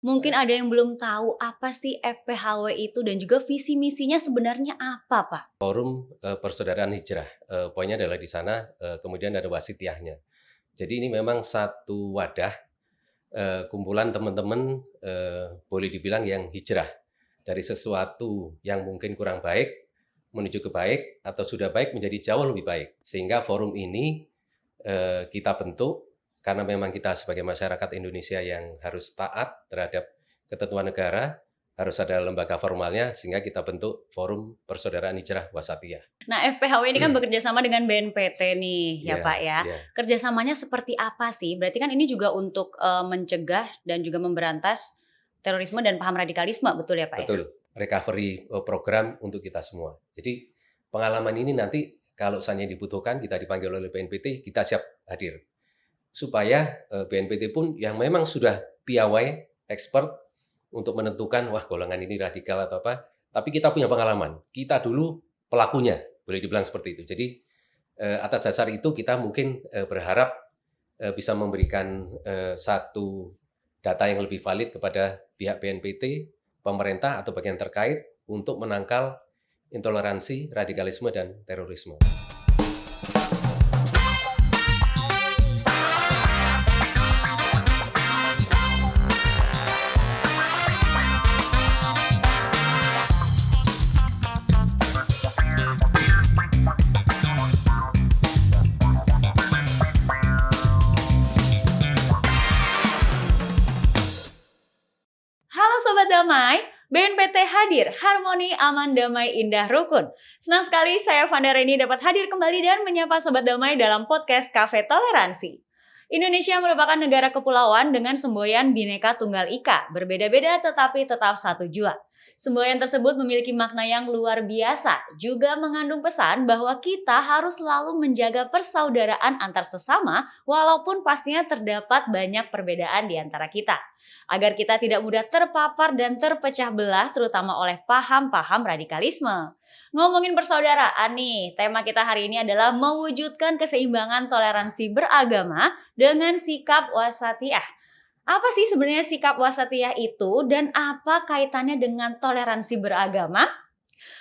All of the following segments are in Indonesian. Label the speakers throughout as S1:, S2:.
S1: Mungkin ada yang belum tahu apa sih FPHW itu dan juga visi misinya sebenarnya apa, Pak?
S2: Forum Persaudaraan Hijrah, poinnya adalah di sana, kemudian ada wasitiyahnya. Jadi ini memang satu wadah, kumpulan teman-teman, boleh dibilang yang hijrah, dari sesuatu yang mungkin kurang baik, menuju ke baik, atau sudah baik menjadi jauh lebih baik. Sehingga forum ini, kita bentuk, karena memang kita sebagai masyarakat Indonesia yang harus taat terhadap ketentuan negara, harus ada lembaga formalnya, sehingga kita bentuk Forum Persaudaraan Hijrah Wasatiyah.
S1: Nah, FPHW ini kan bekerja sama dengan BNPT nih, ya
S2: Iya,
S1: Pak ya.
S2: iya.
S1: Kerjasamanya seperti apa sih? Berarti kan ini juga untuk mencegah dan juga memberantas terorisme dan paham radikalisme, betul ya Pak ya?
S2: Betul, recovery program untuk kita semua. Jadi pengalaman ini nanti kalau seandainya dibutuhkan, kita dipanggil oleh BNPT, kita siap hadir. Supaya BNPT pun yang memang sudah piawai, expert untuk menentukan, wah golongan ini radikal atau apa, tapi kita punya pengalaman. Kita dulu pelakunya, boleh dibilang seperti itu. Jadi atas dasar itu kita mungkin berharap bisa memberikan satu data yang lebih valid kepada pihak BNPT, pemerintah atau bagian terkait untuk menangkal intoleransi, radikalisme, dan terorisme.
S1: Halo Sobat Damai, BNPT hadir, harmoni, aman, damai, indah, rukun. Senang sekali saya Vanda Reni dapat hadir kembali dan menyapa Sobat Damai dalam podcast Cafe Toleransi. Indonesia merupakan negara kepulauan dengan semboyan Bhinneka Tunggal Ika, berbeda-beda tetapi tetap satu jua. Semboyan tersebut memiliki makna yang luar biasa, juga mengandung pesan bahwa kita harus selalu menjaga persaudaraan antar sesama walaupun pastinya terdapat banyak perbedaan di antara kita. Agar kita tidak mudah terpapar dan terpecah belah terutama oleh paham-paham radikalisme. Ngomongin persaudaraan nih, tema kita hari ini adalah mewujudkan keseimbangan toleransi beragama dengan sikap wasatiyah. Apa sih sebenarnya sikap wasatiyah itu dan apa kaitannya dengan toleransi beragama?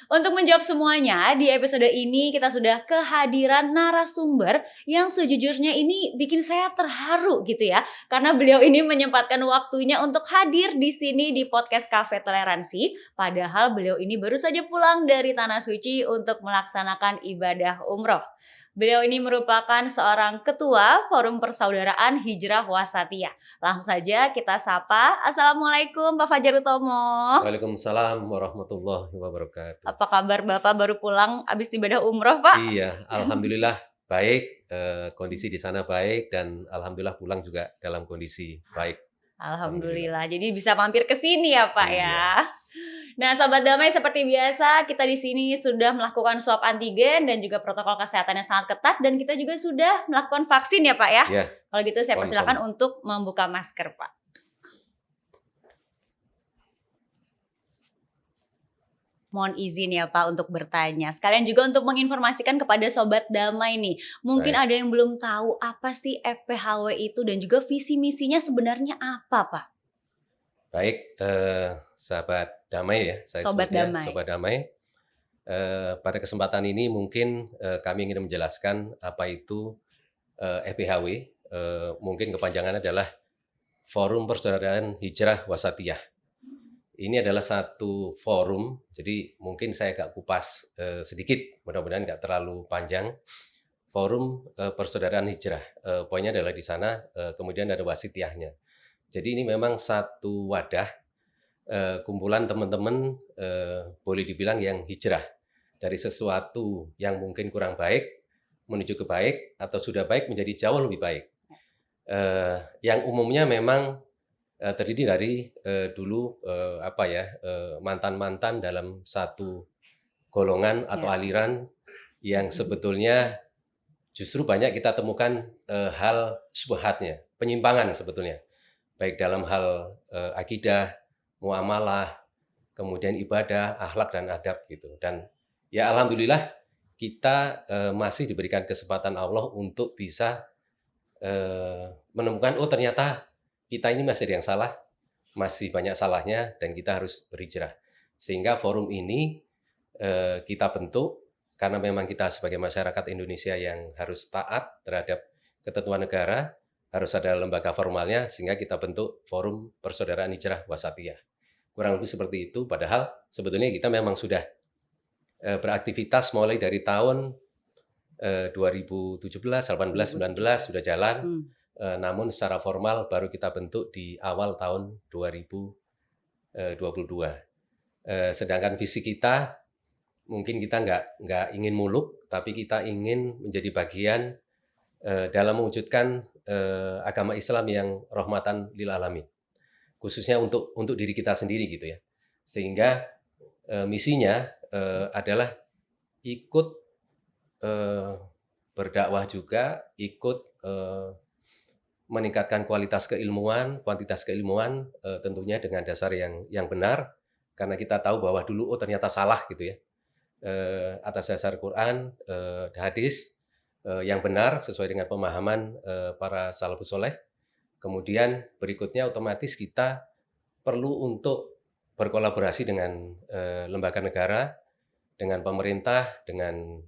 S1: Untuk menjawab semuanya, di episode ini kita sudah kehadiran narasumber yang sejujurnya ini bikin saya terharu gitu ya. Karena beliau ini menyempatkan waktunya untuk hadir di sini di podcast Cafe Toleransi. Padahal beliau ini baru saja pulang dari Tanah Suci untuk melaksanakan ibadah umroh. Beliau ini merupakan seorang ketua Forum Persaudaraan Hijrah Wasatiyah. Langsung saja kita sapa. Assalamualaikum Pak Fajar Utomo.
S2: Waalaikumsalam warahmatullahi wabarakatuh.
S1: Apa kabar Bapak baru pulang habis ibadah umroh Pak?
S2: Iya, alhamdulillah baik, kondisi di sana baik dan alhamdulillah pulang juga dalam kondisi baik.
S1: Alhamdulillah. Jadi bisa mampir ke sini ya Pak
S2: Iya.
S1: ya. Nah, Sahabat Damai seperti biasa kita di sini sudah melakukan swab antigen dan juga protokol kesehatannya sangat ketat dan kita juga sudah melakukan vaksin ya Pak ya.
S2: Iya.
S1: Kalau gitu saya
S2: Confirm.
S1: persilakan untuk membuka masker Pak. Mohon izin ya Pak untuk bertanya. Sekalian juga untuk menginformasikan kepada Sobat Damai nih. Mungkin
S2: Baik.
S1: ada yang belum tahu apa sih FPHW itu dan juga visi misinya sebenarnya apa Pak?
S2: Baik, sahabat damai ya, saya
S1: Sobat
S2: sebutnya,
S1: Damai.
S2: sobat damai. Pada kesempatan ini mungkin kami ingin menjelaskan apa itu FPHW. Mungkin kepanjangannya adalah Forum Persaudaraan Hijrah Wasatiyah. Ini adalah satu forum, jadi mungkin saya agak kupas sedikit, mudah-mudahan nggak terlalu panjang. Forum Persaudaraan Hijrah, poinnya adalah di sana, kemudian ada wasitiyahnya. Jadi ini memang satu wadah, kumpulan teman-teman, boleh dibilang yang hijrah, dari sesuatu yang mungkin kurang baik, menuju ke baik, atau sudah baik menjadi jauh lebih baik. Yang umumnya memang terdiri dari dulu mantan-mantan dalam satu golongan atau aliran yang sebetulnya justru banyak kita temukan hal syubhatnya, penyimpangan sebetulnya, baik dalam hal akidah, muamalah, kemudian ibadah, akhlak dan adab gitu. Dan ya alhamdulillah kita masih diberikan kesempatan Allah untuk bisa menemukan, oh ternyata kita ini masih ada yang salah, masih banyak salahnya dan kita harus berhijrah. Sehingga forum ini kita bentuk karena memang kita sebagai masyarakat Indonesia yang harus taat terhadap ketentuan negara, harus ada lembaga formalnya, sehingga kita bentuk Forum Persaudaraan Hijrah Wasatiyah. Kurang lebih seperti itu, padahal sebetulnya kita memang sudah beraktivitas mulai dari tahun 2017, 18, 19 sudah jalan, namun secara formal baru kita bentuk di awal tahun 2022. Sedangkan visi kita, mungkin kita nggak ingin muluk, tapi kita ingin menjadi bagian dalam mewujudkan agama Islam yang rahmatan lil alamin, khususnya untuk diri kita sendiri gitu ya. Sehingga misinya adalah ikut berdakwah juga, ikut meningkatkan kualitas keilmuan, kuantitas keilmuan, tentunya dengan dasar yang benar, karena kita tahu bahwa dulu ternyata salah gitu ya, atas dasar Quran, hadis yang benar sesuai dengan pemahaman para salafus soleh. Kemudian berikutnya otomatis kita perlu untuk berkolaborasi dengan lembaga negara, dengan pemerintah, dengan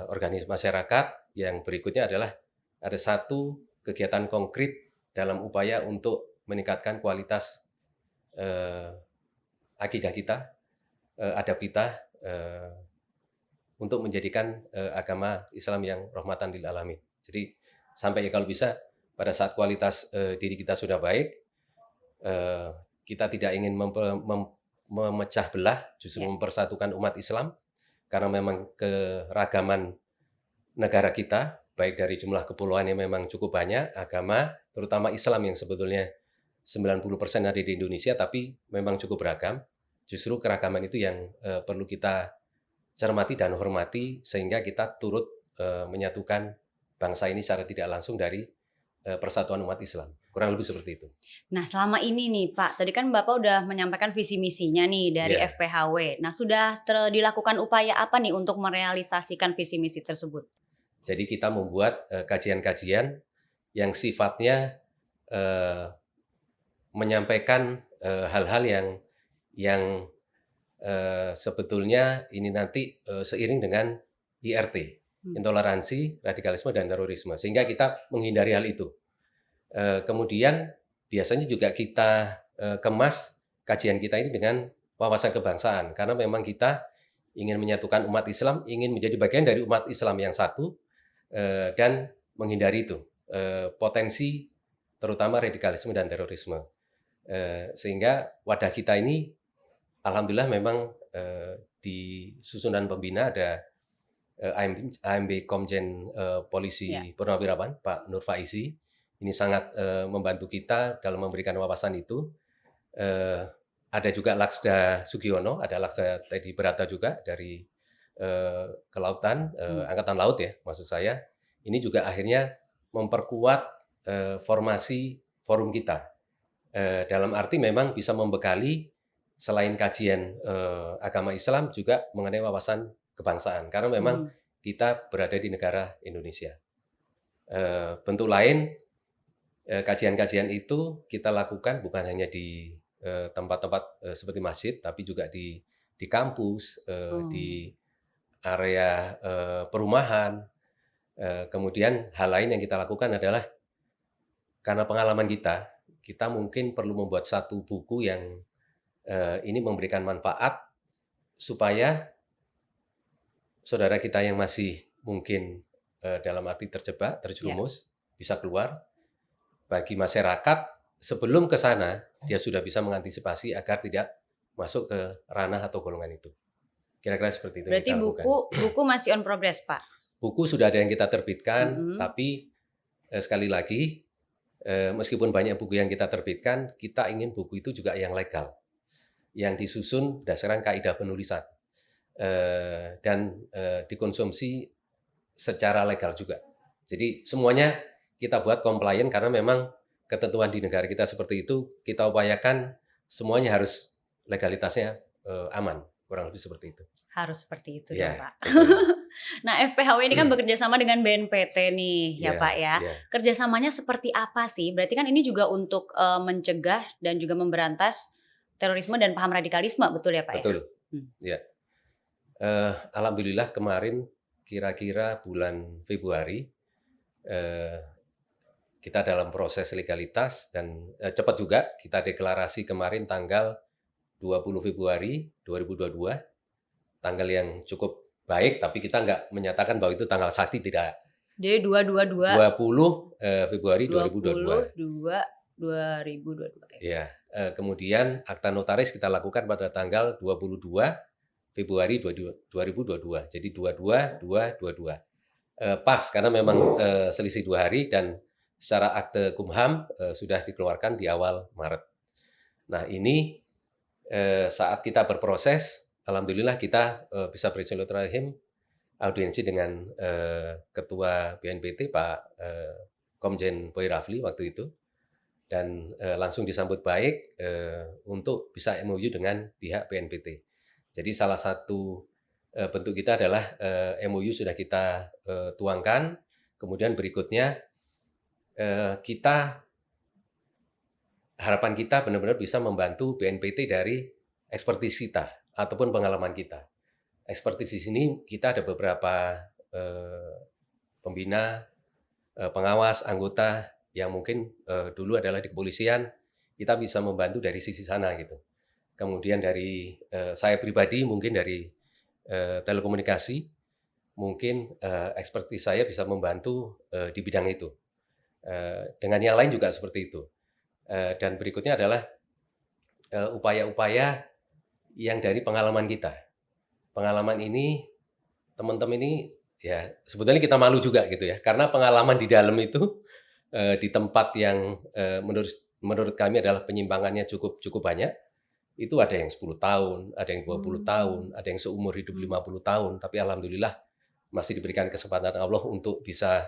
S2: organisasi masyarakat. Yang berikutnya adalah ada satu kegiatan konkret dalam upaya untuk meningkatkan kualitas akidah kita, adab kita, untuk menjadikan agama Islam yang rahmatan lil alamin. Jadi sampai kalau bisa pada saat kualitas diri kita sudah baik, kita tidak ingin memecah belah, justru mempersatukan umat Islam, karena memang keragaman negara kita, baik dari jumlah kepulauan yang memang cukup banyak, agama, terutama Islam yang sebetulnya 90% ada di Indonesia, tapi memang cukup beragam. Justru keragaman itu yang perlu kita cermati dan hormati, sehingga kita turut menyatukan bangsa ini secara tidak langsung dari persatuan umat Islam. Kurang lebih seperti itu.
S1: Nah, selama ini nih Pak, tadi kan Bapak udah menyampaikan visi misinya nih dari FPHW. Nah, sudah dilakukan upaya apa nih untuk merealisasikan visi misi tersebut?
S2: Jadi kita membuat kajian-kajian yang sifatnya menyampaikan hal-hal yang sebetulnya ini nanti seiring dengan IRT, intoleransi, radikalisme, dan terorisme, sehingga kita menghindari hal itu. Kemudian biasanya juga kita kemas kajian kita ini dengan wawasan kebangsaan, karena memang kita ingin menyatukan umat Islam, ingin menjadi bagian dari umat Islam yang satu, dan menghindari itu potensi terutama radikalisme dan terorisme. Sehingga wadah kita ini alhamdulillah memang di susunan pembina ada AMB Komjen Polisi Purnawirawan Pak Nur Faizi. Ini sangat membantu kita dalam memberikan wawasan itu. Ada juga Laksda Sugiono, ada Laksda Teddy Berata juga dari Kelautan, Angkatan Laut ya maksud saya. Ini juga akhirnya memperkuat formasi forum kita. Dalam arti memang bisa membekali selain kajian agama Islam juga mengenai wawasan kebangsaan. Karena memang kita berada di negara Indonesia. Bentuk lain kajian-kajian itu kita lakukan bukan hanya di tempat-tempat seperti masjid, tapi juga di kampus, di area perumahan. Kemudian hal lain yang kita lakukan adalah karena pengalaman kita mungkin perlu membuat satu buku yang ini memberikan manfaat supaya saudara kita yang masih mungkin dalam arti terjebak, terjerumus, bisa keluar. Bagi masyarakat, sebelum ke sana, dia sudah bisa mengantisipasi agar tidak masuk ke ranah atau golongan itu. Kira-kira seperti itu.
S1: Berarti buku masih on progress, Pak?
S2: Buku sudah ada yang kita terbitkan, tapi sekali lagi, meskipun banyak buku yang kita terbitkan, kita ingin buku itu juga yang legal, yang disusun berdasarkan kaidah penulisan, dan dikonsumsi secara legal juga. Jadi semuanya kita buat compliant karena memang ketentuan di negara kita seperti itu, kita upayakan semuanya harus legalitasnya aman. kurang lebih seperti itu.
S1: Harus seperti itu
S2: Ya,
S1: ya Pak.
S2: betul.
S1: Nah FPHW ini kan bekerja sama dengan BNPT nih ya
S2: Ya,
S1: Pak ya.
S2: ya.
S1: Kerjasamanya seperti apa sih? Berarti kan ini juga untuk mencegah dan juga memberantas terorisme dan paham radikalisme, betul ya Pak ya?
S2: Betul. Ya. Alhamdulillah kemarin kira-kira bulan Februari kita dalam proses legalitas dan cepat juga kita deklarasi kemarin tanggal 20 Februari 2022, tanggal yang cukup baik, tapi kita nggak menyatakan bahwa itu tanggal sakti, tidak.
S1: Jadi 222
S2: 20 Februari 2022.
S1: 2022.
S2: Ya, kemudian akta notaris kita lakukan pada tanggal 22 Februari 2022. Jadi 22 pas karena memang selisih 2 hari dan secara akte Kumham sudah dikeluarkan di awal Maret. Nah ini saat kita berproses, alhamdulillah kita bisa bersilaturahim audiensi dengan Ketua BNPT Pak Komjen Boy Rafli waktu itu, dan langsung disambut baik untuk bisa MOU dengan pihak BNPT. Jadi salah satu bentuk kita adalah MOU sudah kita tuangkan, kemudian berikutnya harapan kita benar-benar bisa membantu BNPT dari ekspertis kita ataupun pengalaman kita. Ekspertis di sini kita ada beberapa pembina, pengawas, anggota yang mungkin dulu adalah di kepolisian, kita bisa membantu dari sisi sana gitu. Kemudian dari saya pribadi mungkin dari telekomunikasi, mungkin ekspertis saya bisa membantu di bidang itu. Dengan yang lain juga seperti itu. Dan berikutnya adalah upaya-upaya yang dari pengalaman kita. Pengalaman ini, teman-teman ini ya sebetulnya kita malu juga gitu ya, karena pengalaman di dalam itu di tempat yang menurut kami adalah penyimpangannya cukup banyak. Itu ada yang 10 tahun, ada yang 20 tahun, ada yang seumur hidup 50 tahun, tapi alhamdulillah masih diberikan kesempatan Allah untuk bisa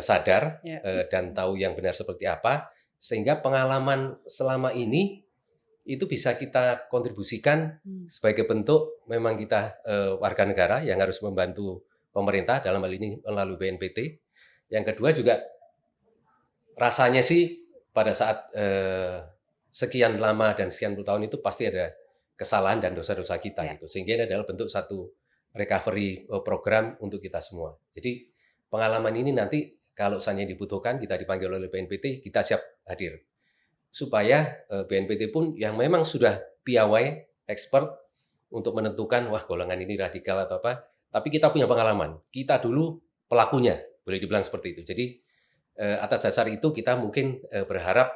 S2: sadar dan tahu yang benar seperti apa, sehingga pengalaman selama ini itu bisa kita kontribusikan sebagai bentuk memang kita warga negara yang harus membantu pemerintah dalam hal ini melalui BNPT. Yang kedua juga rasanya sih pada saat sekian lama dan sekian puluh tahun itu pasti ada kesalahan dan dosa-dosa kita gitu. Sehingga ini adalah bentuk satu recovery program untuk kita semua. Jadi pengalaman ini nanti kalau seandainya dibutuhkan, kita dipanggil oleh BNPT, kita siap hadir. Supaya BNPT pun yang memang sudah piawai, expert untuk menentukan, wah golongan ini radikal atau apa, tapi kita punya pengalaman. Kita dulu pelakunya, boleh dibilang seperti itu. Jadi atas dasar itu kita mungkin berharap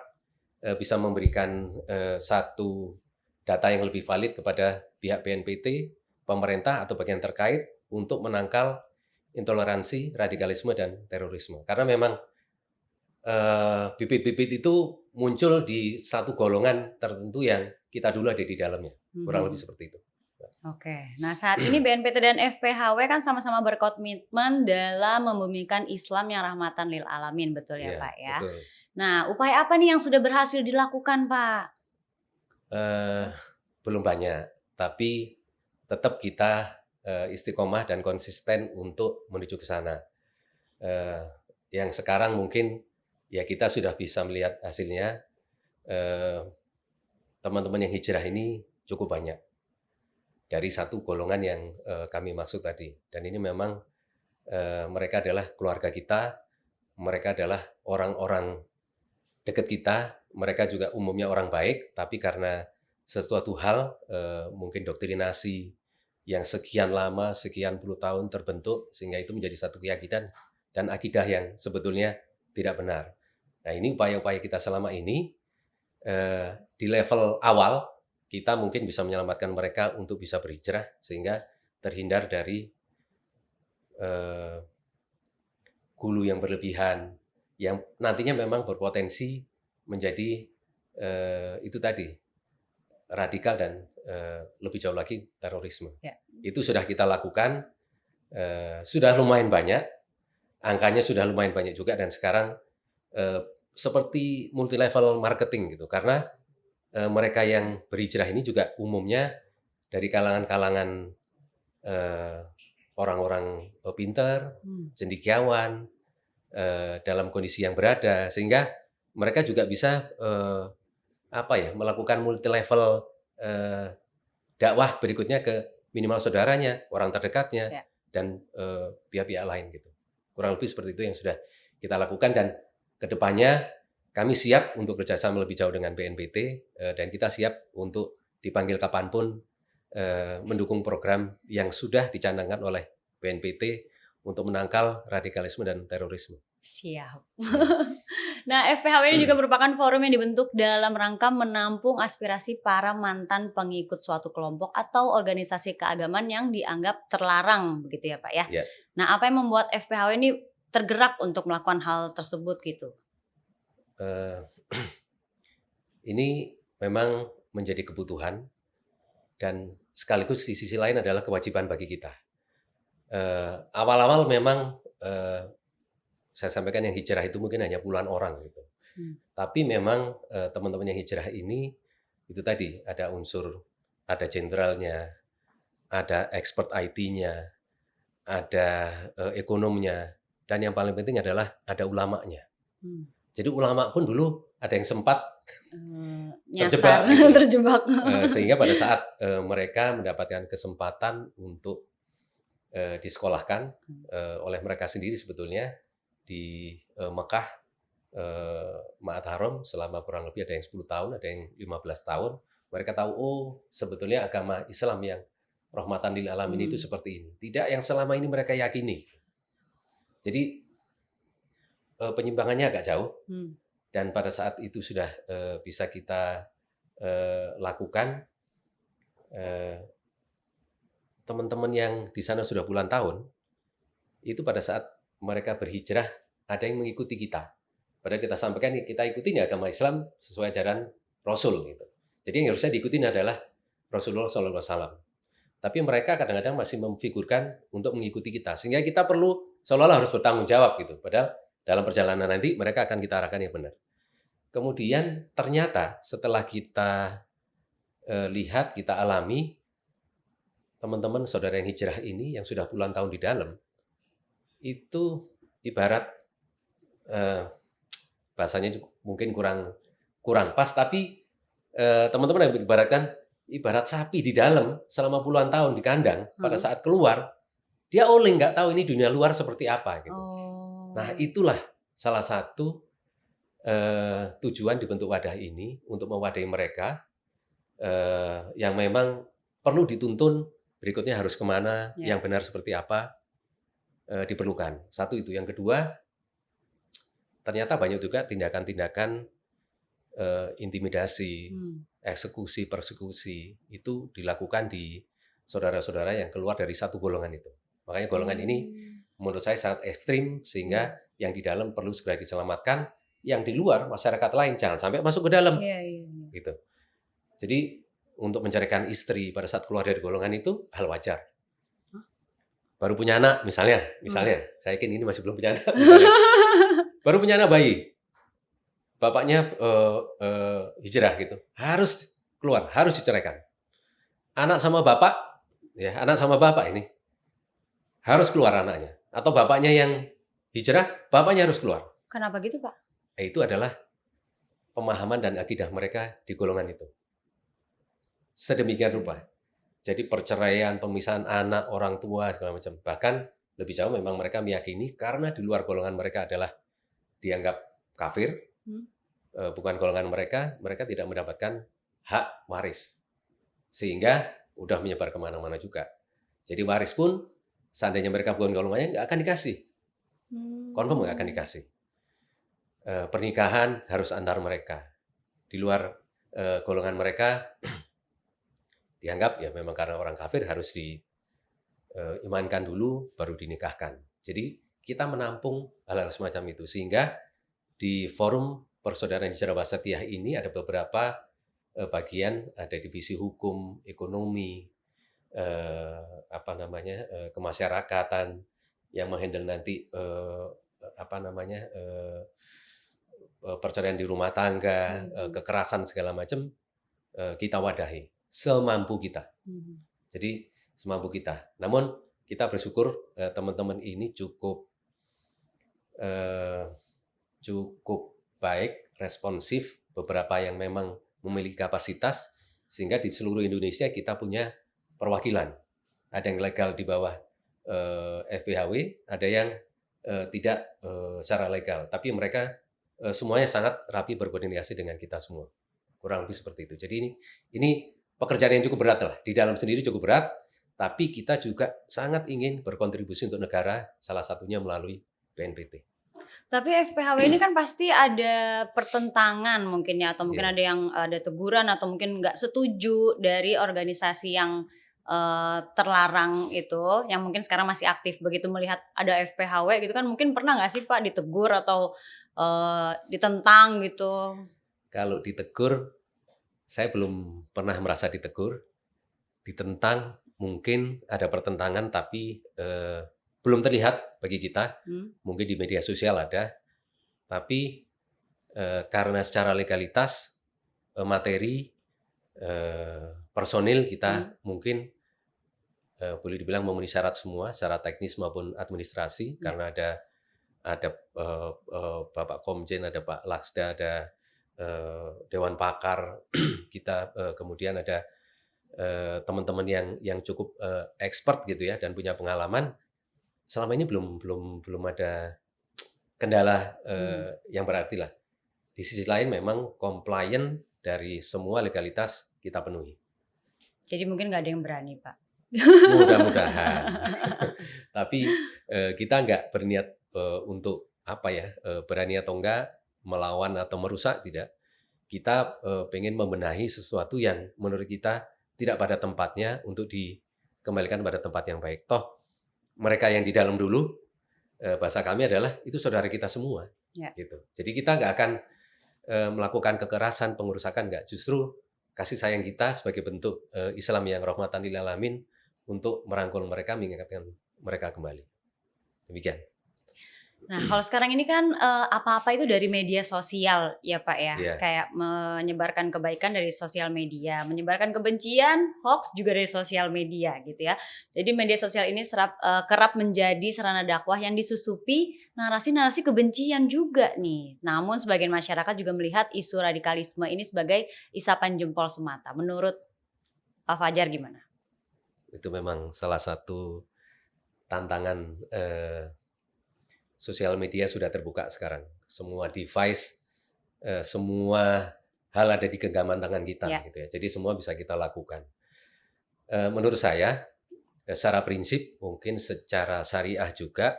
S2: bisa memberikan satu data yang lebih valid kepada pihak BNPT, pemerintah atau bagian terkait untuk menangkal intoleransi, radikalisme, dan terorisme. Karena memang bibit-bibit itu muncul di satu golongan tertentu yang kita dulu ada di dalamnya. Kurang lebih seperti itu.
S1: Oke, nah saat ini BNPT dan FPHW kan sama-sama berkomitmen dalam membumikan Islam yang rahmatan lil alamin, betul ya Pak ya?
S2: Betul.
S1: Nah, upaya apa nih yang sudah berhasil dilakukan Pak?
S2: Belum banyak, tapi tetap kita istiqomah dan konsisten untuk menuju ke sana. Yang sekarang mungkin ya kita sudah bisa melihat hasilnya. Teman-teman yang hijrah ini cukup banyak dari satu golongan yang kami maksud tadi. Dan ini memang mereka adalah keluarga kita, mereka adalah orang-orang dekat kita, mereka juga umumnya orang baik, tapi karena sesuatu hal mungkin doktrinasi yang sekian lama, sekian puluh tahun terbentuk, sehingga itu menjadi satu keyakinan dan akidah yang sebetulnya tidak benar. Nah ini upaya-upaya kita selama ini, di level awal, kita mungkin bisa menyelamatkan mereka untuk bisa berhijrah, sehingga terhindar dari gulu yang berlebihan, yang nantinya memang berpotensi menjadi itu tadi, radikal dan lebih jauh lagi terorisme. Itu sudah kita lakukan, sudah lumayan banyak, angkanya sudah lumayan banyak juga, dan sekarang seperti multi level marketing gitu, karena mereka yang berhijrah ini juga umumnya dari kalangan-kalangan orang-orang pintar, cendekiawan, dalam kondisi yang berada, sehingga mereka juga bisa melakukan multi level dakwah berikutnya ke minimal saudaranya, orang terdekatnya, dan pihak-pihak lain gitu. Kurang lebih seperti itu yang sudah kita lakukan, dan kedepannya kami siap untuk kerjasama lebih jauh dengan BNPT, dan kita siap untuk dipanggil kapanpun mendukung program yang sudah dicanangkan oleh BNPT untuk menangkal radikalisme dan terorisme.
S1: Siap. Nah, FPHW ini juga merupakan forum yang dibentuk dalam rangka menampung aspirasi para mantan pengikut suatu kelompok atau organisasi keagamaan yang dianggap terlarang, begitu ya Pak ya?
S2: Ya.
S1: Nah, apa yang membuat FPHW ini tergerak untuk melakukan hal tersebut gitu?
S2: Ini memang menjadi kebutuhan, dan sekaligus di sisi lain adalah kewajiban bagi kita. Awal-awal memang saya sampaikan yang hijrah itu mungkin hanya puluhan orang gitu. Tapi memang teman-teman yang hijrah ini itu tadi ada unsur, ada jenderalnya, ada expert IT-nya, ada ekonomnya, dan yang paling penting adalah ada ulamanya. Jadi ulama pun dulu ada yang sempat
S1: nyasar, terjebak.
S2: Sehingga pada saat mereka mendapatkan kesempatan untuk disekolahkan oleh mereka sendiri sebetulnya di Mekah, Ma'had Haram selama kurang lebih ada yang 10 tahun, ada yang 15 tahun, mereka tahu, oh sebetulnya agama Islam yang rahmatan lil alamin itu seperti ini. Tidak yang selama ini mereka yakini. Jadi penyimpangannya agak jauh, dan pada saat itu sudah bisa kita lakukan, teman-teman yang di sana sudah puluhan tahun, itu pada saat mereka berhijrah ada yang mengikuti kita. Padahal kita sampaikan kita ikuti agama Islam sesuai ajaran Rasul gitu. Jadi yang harusnya diikuti adalah Rasulullah SAW. Tapi mereka kadang-kadang masih memfigurkan untuk mengikuti kita, sehingga kita perlu seolah-olah harus bertanggung jawab gitu. Padahal dalam perjalanan nanti mereka akan kita arahkan yang benar. Kemudian ternyata setelah kita lihat, kita alami, teman-teman saudara yang hijrah ini yang sudah puluhan tahun di dalam, itu ibarat bahasanya mungkin kurang pas, tapi teman-teman yang ibaratkan ibarat sapi di dalam selama puluhan tahun di kandang, pada saat keluar dia oleng, nggak tahu ini dunia luar seperti apa gitu. Nah itulah salah satu tujuan dibentuk wadah ini, untuk mewadahi mereka yang memang perlu dituntun berikutnya harus kemana, yang benar seperti apa, diperlukan. Satu itu. Yang kedua, ternyata banyak juga tindakan-tindakan intimidasi, eksekusi, persekusi itu dilakukan di saudara-saudara yang keluar dari satu golongan itu. Makanya golongan ini menurut saya sangat ekstrim, sehingga yang di dalam perlu segera diselamatkan, yang di luar masyarakat lain jangan sampai masuk ke dalam. Gitu. Jadi untuk mencarikan istri pada saat keluar dari golongan itu hal wajar. Baru punya anak misalnya, saya yakin ini masih belum punya anak. Baru punya anak bayi, bapaknya hijrah gitu, harus keluar, harus diceraikan. Anak sama bapak ini harus keluar anaknya, atau bapaknya yang hijrah, bapaknya harus keluar.
S1: Kenapa gitu Pak?
S2: Itu adalah pemahaman dan akidah mereka di golongan itu. Sedemikian rupa. Jadi perceraian, pemisahan anak, orang tua, segala macam. Bahkan lebih jauh memang mereka meyakini karena di luar golongan mereka adalah dianggap kafir, bukan golongan mereka tidak mendapatkan hak waris. Sehingga udah menyebar kemana-mana juga. Jadi waris pun, seandainya mereka bukan golongannya, nggak akan dikasih. Confirm nggak akan dikasih. Pernikahan harus antar mereka. Di luar golongan mereka dianggap ya memang karena orang kafir harus diimankan dulu baru dinikahkan. Jadi kita menampung hal-hal semacam itu, sehingga di forum persaudaraan hijrah wasatiyah ini ada beberapa bagian, ada divisi hukum, ekonomi, kemasyarakatan yang menghandle nanti perceraian di rumah tangga, kekerasan segala macam, kita wadahi. semampu kita.
S1: Mhm.
S2: Jadi semampu kita. Namun kita bersyukur teman-teman ini eh, cukup baik, responsif, beberapa yang memang memiliki kapasitas, sehingga di seluruh Indonesia kita punya perwakilan. Ada yang legal di bawah FPHW, ada yang tidak secara legal, tapi mereka semuanya sangat rapi berkoordinasi dengan kita semua. Kurang lebih seperti itu. Jadi ini pekerjaan yang cukup berat lah. Di dalam sendiri cukup berat, tapi kita juga sangat ingin berkontribusi untuk negara, salah satunya melalui BNPT.
S1: Tapi FPHW ini kan pasti ada pertentangan mungkin ya, atau mungkin
S2: Iya.
S1: ada yang ada teguran atau mungkin nggak setuju dari organisasi yang terlarang itu, yang mungkin sekarang masih aktif. Begitu melihat ada FPHW gitu kan, mungkin pernah nggak sih Pak ditegur atau ditentang gitu?
S2: Kalau ditegur, saya belum pernah merasa ditegur. Ditentang, mungkin ada pertentangan, tapi belum terlihat bagi kita. Mungkin di media sosial ada, tapi karena secara legalitas, materi, personil kita mungkin boleh dibilang memenuhi syarat semua, secara teknis maupun administrasi, karena ada Bapak Komjen, ada Pak Laksda, ada Dewan Pakar kita, kemudian ada teman-teman yang cukup expert gitu ya dan punya pengalaman. Selama ini belum ada kendala yang berarti lah. Di sisi lain memang compliant dari semua legalitas kita penuhi.
S1: Jadi mungkin nggak ada yang berani Pak.
S2: Mudah-mudahan. Tapi kita nggak berniat untuk berani atau enggak, melawan atau merusak, tidak. Kita pengen membenahi sesuatu yang menurut kita tidak pada tempatnya untuk dikembalikan pada tempat yang baik. Toh mereka yang di dalam dulu, bahasa kami adalah itu saudara kita semua.
S1: Ya.
S2: Gitu. Jadi kita nggak akan melakukan kekerasan, pengerusakan, nggak. Justru kasih sayang kita sebagai bentuk Islam yang rahmatan lil alamin untuk merangkul mereka, mengingatkan mereka kembali. Demikian.
S1: Nah, kalau sekarang ini kan apa-apa itu dari media sosial ya Pak ya.
S2: Iya.
S1: Kayak menyebarkan kebaikan dari sosial media, menyebarkan kebencian, hoax juga dari sosial media gitu ya. Jadi media sosial ini kerap menjadi sarana dakwah yang disusupi narasi-narasi kebencian juga nih. Namun sebagian masyarakat juga melihat isu radikalisme ini sebagai isapan jempol semata. Menurut Pak Fajar gimana?
S2: Itu memang salah satu tantangan sosial media sudah terbuka sekarang. Semua device, semua hal ada di genggaman tangan kita.
S1: Ya.
S2: Gitu ya. Jadi semua bisa kita lakukan. Menurut saya, secara prinsip, mungkin secara syariah juga,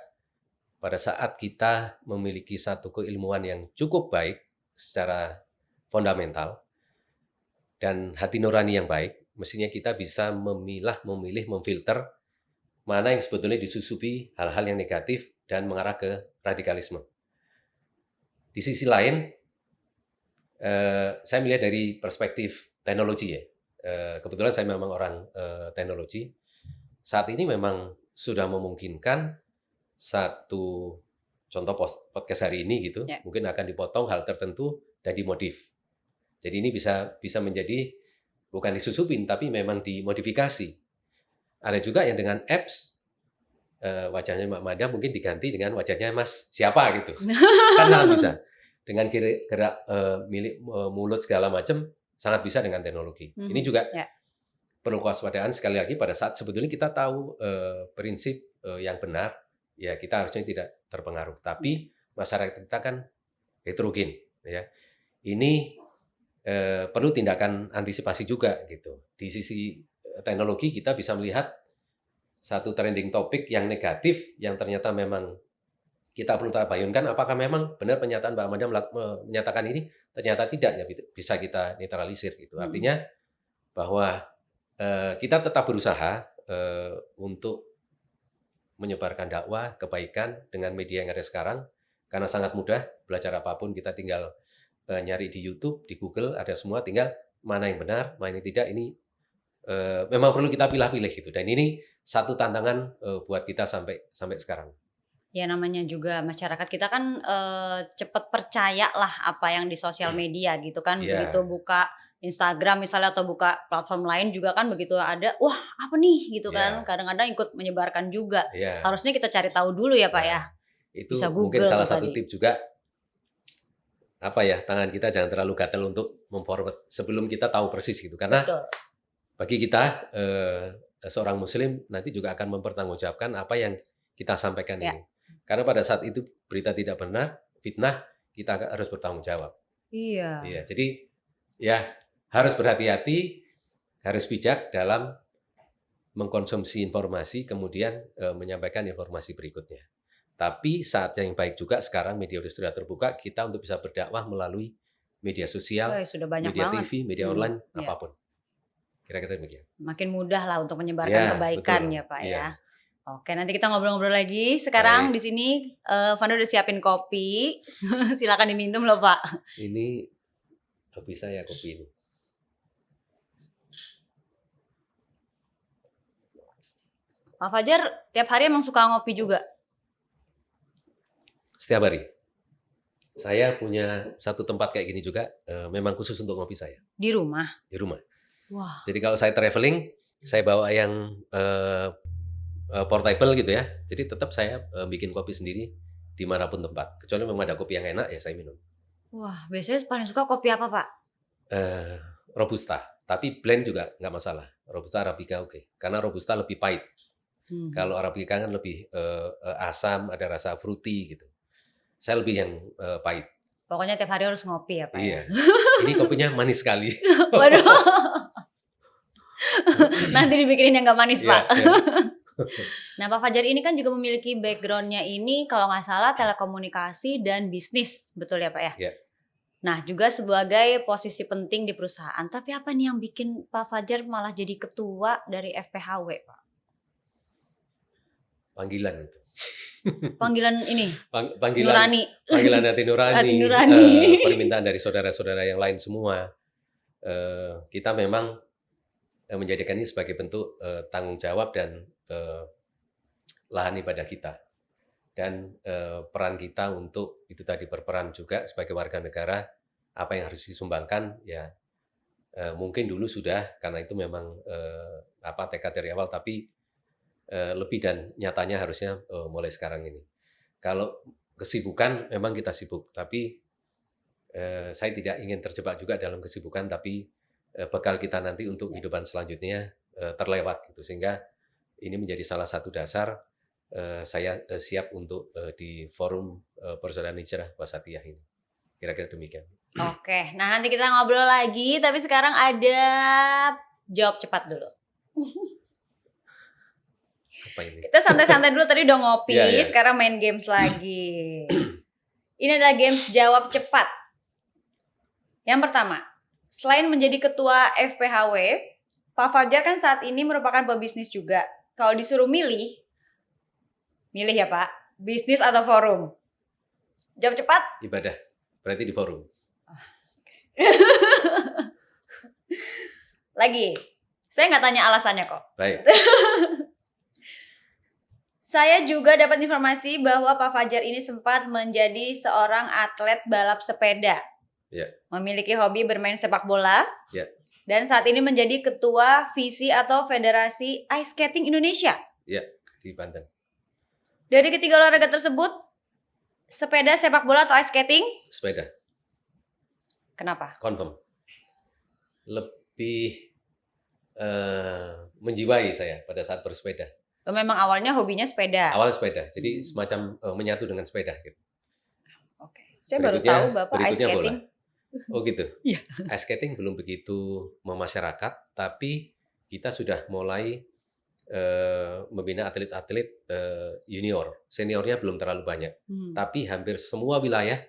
S2: pada saat kita memiliki satu keilmuan yang cukup baik secara fundamental, dan hati nurani yang baik, mestinya kita bisa memilah, memilih, memfilter mana yang sebetulnya disusupi hal-hal yang negatif dan mengarah ke radikalisme. Di sisi lain, saya melihat dari perspektif teknologi ya. Kebetulan saya memang orang teknologi. Saat ini memang sudah memungkinkan satu contoh podcast hari ini gitu, mungkin akan dipotong hal tertentu dan dimodif. Jadi ini bisa menjadi bukan disusupin tapi memang dimodifikasi. Ada juga yang dengan apps wajahnya Mbak Mada mungkin diganti dengan wajahnya Mas siapa gitu. Kan sangat bisa. Dengan gerak milik mulut segala macam sangat bisa dengan teknologi. Ini juga perlu kewaspadaan sekali lagi pada saat sebetulnya kita tahu prinsip yang benar, ya kita harusnya tidak terpengaruh. Tapi masyarakat kita kan heterogen, ya. Ini perlu tindakan antisipasi juga gitu. Di sisi teknologi kita bisa melihat satu trending topik yang negatif yang ternyata memang kita perlu tabayunkan apakah memang benar pernyataan Mbak Amanda menyatakan ini, ternyata tidak, ya bisa kita netralisir gitu. Artinya bahwa kita tetap berusaha untuk menyebarkan dakwah kebaikan dengan media yang ada sekarang, karena sangat mudah belajar apapun kita tinggal nyari di YouTube, di Google, ada semua, tinggal mana yang benar, mana yang tidak. Ini memang perlu kita pilih-pilih gitu. Dan ini satu tantangan buat kita sampai sekarang.
S1: Ya namanya juga masyarakat kita kan cepat percaya lah apa yang di sosial media gitu kan. Begitu buka Instagram misalnya atau buka platform lain juga kan begitu ada, wah apa nih gitu kan.
S2: Ya,
S1: Kadang-kadang ikut menyebarkan juga.
S2: ya.
S1: Harusnya kita cari tahu dulu ya Pak
S2: Nah,
S1: ya.
S2: itu
S1: Bisa
S2: mungkin
S1: Google
S2: salah
S1: tuh
S2: satu
S1: tadi.
S2: tips juga, apa ya, tangan kita jangan terlalu gatel untuk memforward sebelum kita tahu persis gitu. Karena
S1: Betul.
S2: bagi kita seorang muslim nanti juga akan mempertanggungjawabkan apa yang kita sampaikan
S1: Ya.
S2: ini. Karena pada saat itu berita tidak benar, fitnah, kita harus bertanggung jawab.
S1: Iya.
S2: Iya, jadi ya harus berhati-hati, harus bijak dalam mengkonsumsi informasi, kemudian menyampaikan informasi berikutnya. Tapi saat yang baik juga sekarang media sudah terbuka, kita untuk bisa berdakwah melalui media sosial,
S1: Sudah banyak
S2: media
S1: banget.
S2: TV, media online,
S1: Iya.
S2: apapun. Kira-kira demikian.
S1: Makin mudah lah untuk menyebarkan
S2: Ya,
S1: kebaikan
S2: betul.
S1: ya Pak
S2: Iya.
S1: ya. Oke, nanti kita ngobrol-ngobrol lagi. Sekarang
S2: Baik.
S1: di sini Vanda udah siapin kopi. Silakan diminum loh Pak.
S2: Ini hobi saya kopi ini.
S1: Pak Fajar tiap hari emang suka ngopi juga?
S2: Setiap hari. Saya punya satu tempat kayak gini juga, memang khusus untuk ngopi saya,
S1: Di rumah?
S2: di rumah.
S1: Wah,
S2: Jadi kalau saya traveling, saya bawa yang portable gitu ya. Jadi tetap saya bikin kopi sendiri dimanapun tempat. Kecuali memang ada kopi yang enak ya saya minum.
S1: wah, biasanya paling suka kopi apa Pak?
S2: Robusta, tapi blend juga nggak masalah. Robusta Arabica oke. Karena Robusta lebih pahit. Kalau Arabica kan lebih asam, ada rasa fruity gitu. Saya lebih yang pahit.
S1: Pokoknya tiap hari harus ngopi ya Pak
S2: Iya.
S1: ya?
S2: Ini kopinya manis sekali.
S1: Waduh. Nanti dibikinin yang nggak manis
S2: Iya,
S1: Pak.
S2: iya.
S1: Nah Pak Fajar ini kan juga memiliki background-nya ini kalau nggak salah telekomunikasi dan bisnis. Betul ya Pak ya?
S2: Iya.
S1: Nah juga sebagai posisi penting di perusahaan. Tapi apa nih yang bikin Pak Fajar malah jadi ketua dari FPHW Pak?
S2: Panggilan itu.
S1: Panggilan ini?
S2: Panggilan
S1: Nurani.
S2: Panggilan hati nurani,
S1: Hati nurani.
S2: permintaan dari saudara-saudara yang lain semua. Kita memang menjadikan ini sebagai bentuk tanggung jawab dan lahan ibadah kita. Dan peran kita untuk itu tadi berperan juga sebagai warga negara, apa yang harus disumbangkan ya mungkin dulu sudah, karena itu memang tekad dari awal, tapi lebih dan nyatanya harusnya mulai sekarang ini. Kalau kesibukan memang kita sibuk, tapi saya tidak ingin terjebak juga dalam kesibukan, tapi bekal kita nanti untuk kehidupan selanjutnya terlewat gitu, sehingga ini menjadi salah satu dasar saya siap untuk di forum persaudaraan hijrah wasatiyah ini. Kira-kira demikian.
S1: Oke, nah nanti kita ngobrol lagi, tapi sekarang ada jawab cepat dulu.
S2: Apa ini?
S1: Kita santai-santai dulu, tadi udah ngopi,
S2: Iya.
S1: sekarang main games lagi. Ini adalah games jawab cepat. Yang pertama, selain menjadi ketua FPHW, Pak Fajar kan saat ini merupakan pebisnis juga. Kalau disuruh milih ya Pak, bisnis atau forum? Jawab cepat.
S2: Ibadah, berarti di forum.
S1: Lagi, saya nggak tanya alasannya kok.
S2: Baik.
S1: Saya juga dapat informasi bahwa Pak Fajar ini sempat menjadi seorang atlet balap sepeda.
S2: Ya.
S1: Memiliki hobi bermain sepak bola.
S2: Ya.
S1: Dan saat ini menjadi ketua FISI atau Federasi Ice Skating Indonesia.
S2: Ya, di Banten.
S1: Dari ketiga olahraga tersebut, sepeda, sepak bola atau ice skating?
S2: Sepeda.
S1: Kenapa?
S2: Confirm. Lebih menjiwai saya pada saat bersepeda.
S1: Memang awalnya hobinya sepeda.
S2: Awalnya sepeda, jadi semacam menyatu dengan sepeda gitu.
S1: Oke. Saya baru tahu Bapak ice skating.
S2: Bola. Oh gitu.
S1: Iya.
S2: Ice skating belum begitu memasyarakat, tapi kita sudah mulai membina atlet-atlet junior. Seniornya belum terlalu banyak, tapi hampir semua wilayah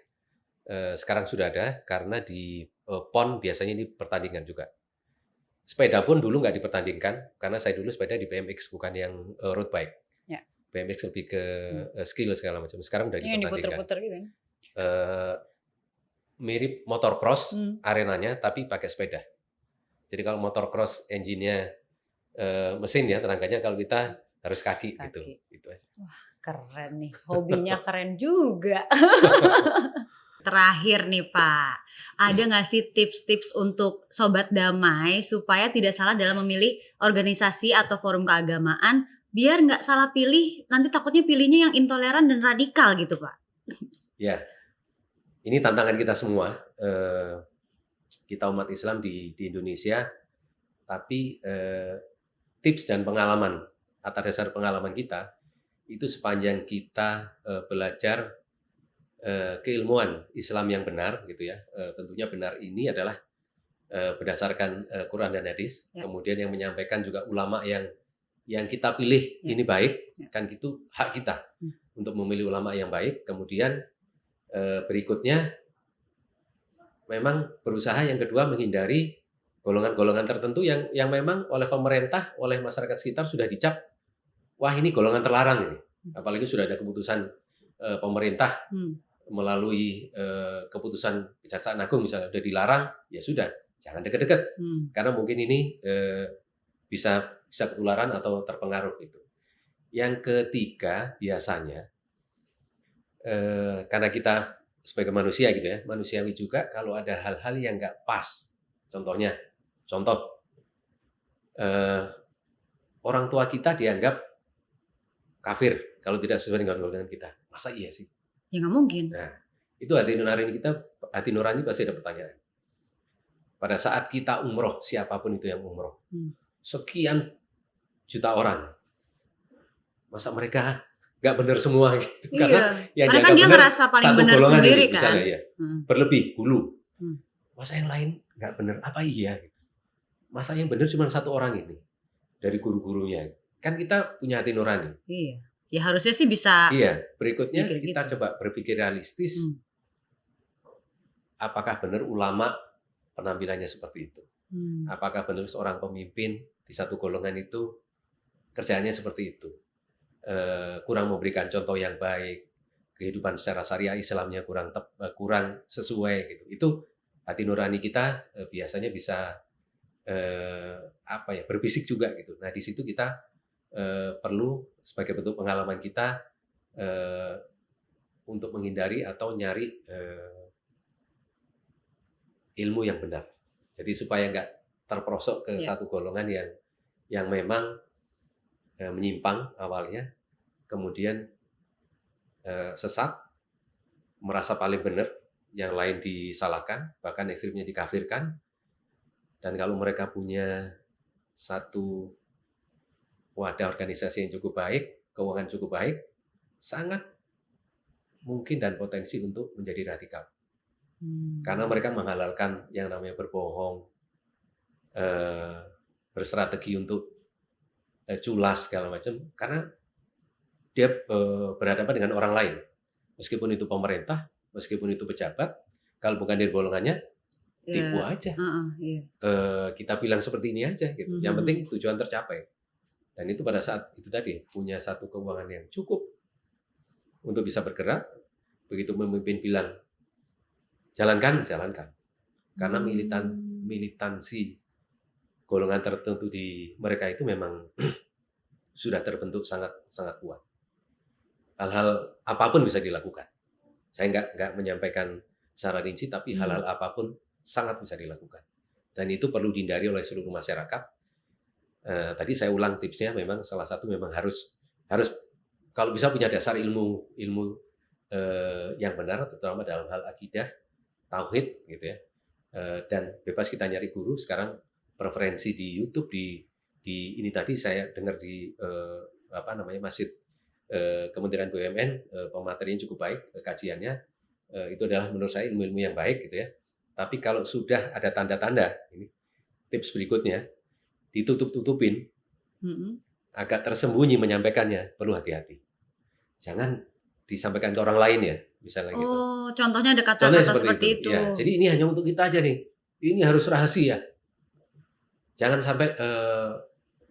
S2: sekarang sudah ada, karena di PON biasanya ini pertandingan juga. Sepeda pun dulu nggak dipertandingkan, karena saya dulu sepeda di BMX, bukan yang road bike.
S1: Ya.
S2: BMX lebih ke skill segala macam. Sekarang udah
S1: Yang
S2: dipertandingkan.
S1: diputer-puter gitu kan?
S2: Mirip motocross arenanya, tapi pakai sepeda. Jadi kalau motocross engine-nya mesin ya tenaganya, kalau kita harus kaki. Gitu. Itu aja.
S1: Wah, keren nih. Hobinya keren juga. Terakhir nih Pak, ada nggak sih tips-tips untuk Sobat Damai supaya tidak salah dalam memilih organisasi atau forum keagamaan biar nggak salah pilih, nanti takutnya pilihnya yang intoleran dan radikal gitu Pak?
S2: Ya, ini tantangan kita semua, kita umat Islam di Indonesia, tapi tips dan pengalaman, atas dasar pengalaman kita, itu sepanjang kita belajar keilmuan Islam yang benar, gitu ya. Tentunya benar ini adalah berdasarkan Quran dan hadis. Ya. Kemudian yang menyampaikan juga ulama yang kita pilih ini baik, kan gitu hak kita untuk memilih ulama yang baik. Kemudian berikutnya memang berusaha yang kedua menghindari golongan-golongan tertentu yang memang oleh pemerintah, oleh masyarakat sekitar sudah dicap, wah ini golongan terlarang ini. Apalagi sudah ada keputusan pemerintah melalui keputusan Kejaksaan Agung misalnya udah dilarang, ya sudah jangan deket-deket karena mungkin ini bisa ketularan atau terpengaruh itu. Yang ketiga biasanya karena kita sebagai manusia gitu ya, manusiawi juga, kalau ada hal-hal yang nggak pas, contoh orang tua kita dianggap kafir kalau tidak sesuai dengan golongan kita, masa iya sih?
S1: Ya nggak mungkin.
S2: Nah, itu hati nurani pasti ada pertanyaan. Pada saat kita umroh, siapapun itu yang umroh, sekian juta orang, masa mereka nggak benar semua gitu?
S1: Iya. Karena kan dia ngerasa paling benar sendiri
S2: ini, misalnya, ya, berlebih, hulu. Masa yang lain nggak benar, apa iya? Masa yang benar cuma satu orang ini dari guru-gurunya. Kan kita punya hati nurani.
S1: Iya. Ya harusnya sih bisa.
S2: Iya, berikutnya kita coba berpikir realistis. Apakah benar ulama penampilannya seperti itu? Apakah benar seorang pemimpin di satu golongan itu kerjaannya seperti itu? Kurang memberikan contoh yang baik, kehidupan secara syariah Islamnya kurang sesuai gitu. Itu hati nurani kita biasanya bisa berbisik juga gitu. Nah, di situ kita perlu sebagai bentuk pengalaman kita untuk menghindari atau nyari ilmu yang benar. Jadi supaya nggak terperosok ke satu golongan yang memang menyimpang awalnya, kemudian sesat, merasa paling benar, yang lain disalahkan, bahkan ekstrimnya dikafirkan. Dan kalau mereka punya satu wadah organisasi yang cukup baik, keuangan cukup baik, sangat mungkin dan potensi untuk menjadi radikal. Karena mereka menghalalkan yang namanya berbohong, berstrategi untuk culas segala macam, karena dia berhadapan dengan orang lain. Meskipun itu pemerintah, meskipun itu pejabat, kalau bukan dari golongannya, tipu aja. Kita bilang seperti ini aja gitu. Yang penting tujuan tercapai. Dan itu pada saat itu tadi punya satu keuangan yang cukup untuk bisa bergerak. Begitu pemimpin bilang jalankan. Karena militansi golongan tertentu di mereka itu memang sudah terbentuk sangat kuat. Hal-hal apapun bisa dilakukan. Saya nggak menyampaikan secara rinci, tapi hal-hal apapun sangat bisa dilakukan. Dan itu perlu dihindari oleh seluruh masyarakat. Tadi saya ulang tipsnya, memang salah satu memang harus kalau bisa punya dasar ilmu yang benar, terutama dalam hal akidah, tauhid gitu ya. Dan bebas kita nyari guru. Sekarang preferensi di YouTube di ini tadi saya dengar di Masjid Kementerian BUMN, pematerian cukup baik, kajiannya itu adalah menurut saya ilmu-ilmu yang baik gitu ya. Tapi kalau sudah ada tanda-tanda, ini tips berikutnya, ditutup-tutupin, agak tersembunyi menyampaikannya, perlu hati-hati. Jangan disampaikan ke orang lain ya, misalnya gitu.
S1: Oh, contohnya ada kata-kata seperti itu.
S2: Ya, jadi ini hanya untuk kita aja nih. Ini harus rahasia. Jangan sampai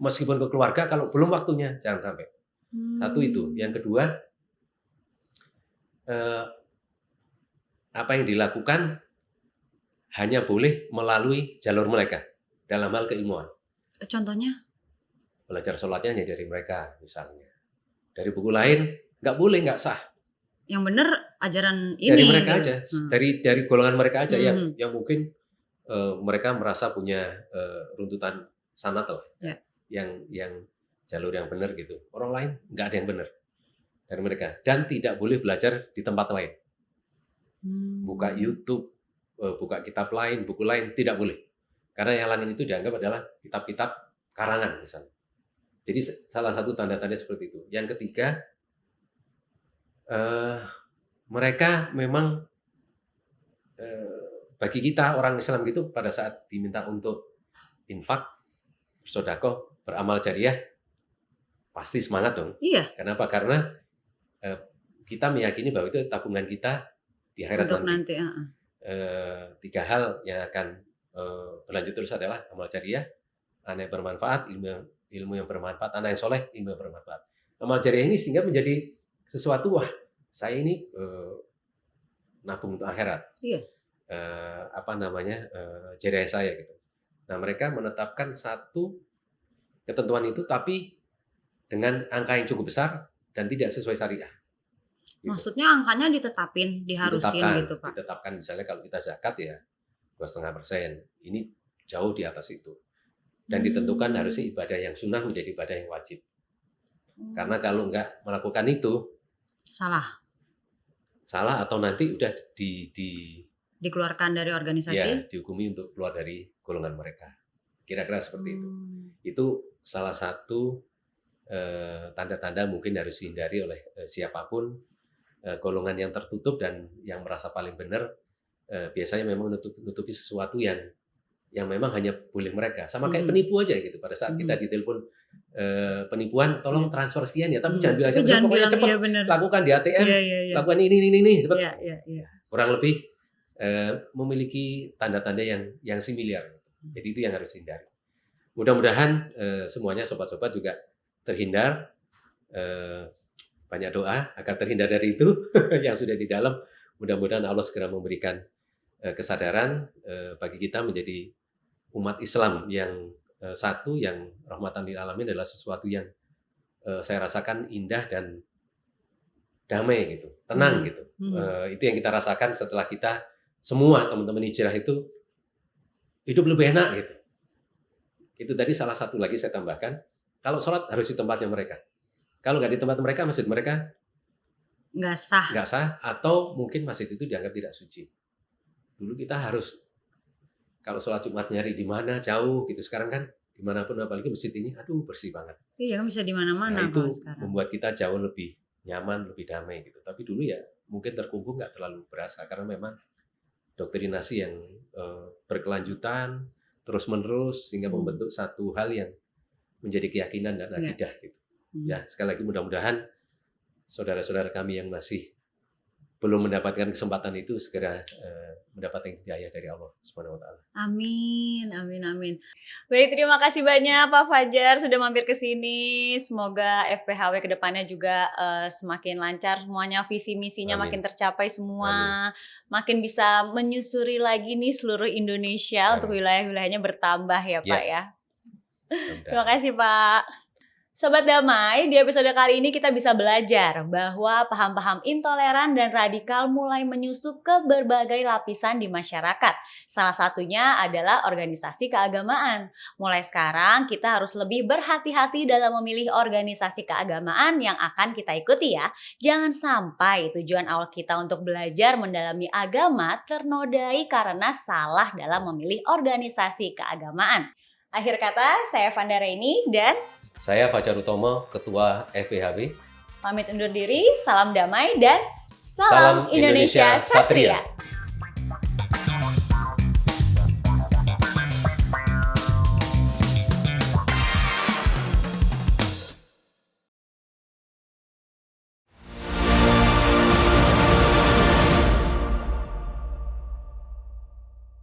S2: meskipun ke keluarga, kalau belum waktunya, jangan sampai. Satu itu. Yang kedua, apa yang dilakukan hanya boleh melalui jalur mereka dalam hal keilmuan.
S1: Contohnya?
S2: Belajar sholatnya hanya dari mereka misalnya. Dari buku lain nggak boleh, nggak sah.
S1: yang benar ajaran ini
S2: dari mereka
S1: gitu.
S2: aja, dari golongan mereka aja yang mungkin mereka merasa punya runtutan sanat lah, yang jalur yang benar gitu. Orang lain nggak ada yang benar dari mereka, dan tidak boleh belajar di tempat lain. Buka YouTube, buka kitab lain, buku lain, tidak boleh. Karena yang lain itu dianggap adalah kitab-kitab karangan misalnya. Jadi salah satu tanda-tanda seperti itu. Yang ketiga, mereka memang bagi kita orang Islam gitu, pada saat diminta untuk infak, bersedekah, beramal jariah, pasti semangat dong.
S1: Iya.
S2: Kenapa? Karena kita meyakini bahwa itu tabungan kita di akhirat nanti. Tiga hal yang akan berlanjut terus adalah amal jariah, anak yang bermanfaat, ilmu yang bermanfaat, anak yang soleh, ilmu yang bermanfaat. Amal jariah ini sehingga menjadi sesuatu, wah saya ini nabung untuk akhirat. Iya. Jariah saya gitu. Nah, mereka menetapkan satu ketentuan itu, tapi dengan angka yang cukup besar dan tidak sesuai syariah. Gitu.
S1: Maksudnya angkanya diharusin gitu Pak?
S2: Ditetapkan, misalnya kalau kita zakat ya 2,5%. Ini jauh di atas itu. Dan ditentukan harusnya ibadah yang sunnah menjadi ibadah yang wajib. Karena kalau nggak melakukan itu, salah atau nanti udah
S1: dikeluarkan dari organisasi?
S2: Ya, dihukumi untuk keluar dari golongan mereka. Kira-kira seperti itu. Itu salah satu tanda-tanda mungkin harus dihindari oleh siapapun. Golongan yang tertutup dan yang merasa paling benar biasanya memang nutupi sesuatu yang memang hanya boleh mereka. Sama kayak penipu aja gitu. Pada saat kita ditelepon penipuan, tolong transfer sekian ya, tapi jangan bilang aja, pokoknya cepat, lakukan di ATM, lakukan ini cepat. Kurang lebih memiliki tanda-tanda yang similar. Jadi itu yang harus dihindari. Mudah-mudahan semuanya sobat-sobat juga terhindar, banyak doa agar terhindar dari itu yang sudah di dalam. Mudah-mudahan Allah segera memberikan kesadaran bagi kita menjadi umat Islam yang satu, yang rahmatan lil alamin, adalah sesuatu yang saya rasakan indah dan damai gitu, tenang gitu. Itu yang kita rasakan setelah kita semua teman-teman hijrah itu hidup lebih enak gitu. Itu tadi salah satu lagi saya tambahkan, kalau sholat harus di tempatnya mereka. Kalau nggak di tempat mereka, masjid mereka nggak sah, atau mungkin masjid itu dianggap tidak suci. Dulu kita harus kalau sholat Jumat nyari di mana, jauh gitu. Sekarang kan dimanapun, apalagi masjid ini, aduh bersih banget. Iya, bisa di mana-mana. Nah, itu membuat kita jauh lebih nyaman, lebih damai gitu. Tapi dulu ya mungkin terkungkung nggak terlalu berasa, karena memang doktrinasi yang berkelanjutan terus-menerus sehingga membentuk satu hal yang menjadi keyakinan dan akidah gitu. Ya, sekali lagi mudah-mudahan saudara-saudara kami yang masih belum mendapatkan kesempatan itu segera mendapatkan hidayah dari Allah Subhanahu wa taala.
S1: Amin, amin, amin. Baik, terima kasih banyak Pak Fajar sudah mampir ke sini. Semoga FPHW ke depannya juga semakin lancar semuanya, visi misinya makin tercapai semua. Makin bisa menyusuri lagi nih seluruh Indonesia untuk wilayah-wilayahnya bertambah ya Pak ya. Terima kasih Pak. Sobat Damai, di episode kali ini kita bisa belajar bahwa paham-paham intoleran dan radikal mulai menyusup ke berbagai lapisan di masyarakat. Salah satunya adalah organisasi keagamaan. Mulai sekarang kita harus lebih berhati-hati dalam memilih organisasi keagamaan yang akan kita ikuti ya. Jangan sampai tujuan awal kita untuk belajar mendalami agama ternodai karena salah dalam memilih organisasi keagamaan. Akhir kata, saya Vanda Reni dan
S2: saya Fajar Utomo, Ketua FPHW.
S1: Pamit undur diri, salam damai dan salam Indonesia Satria.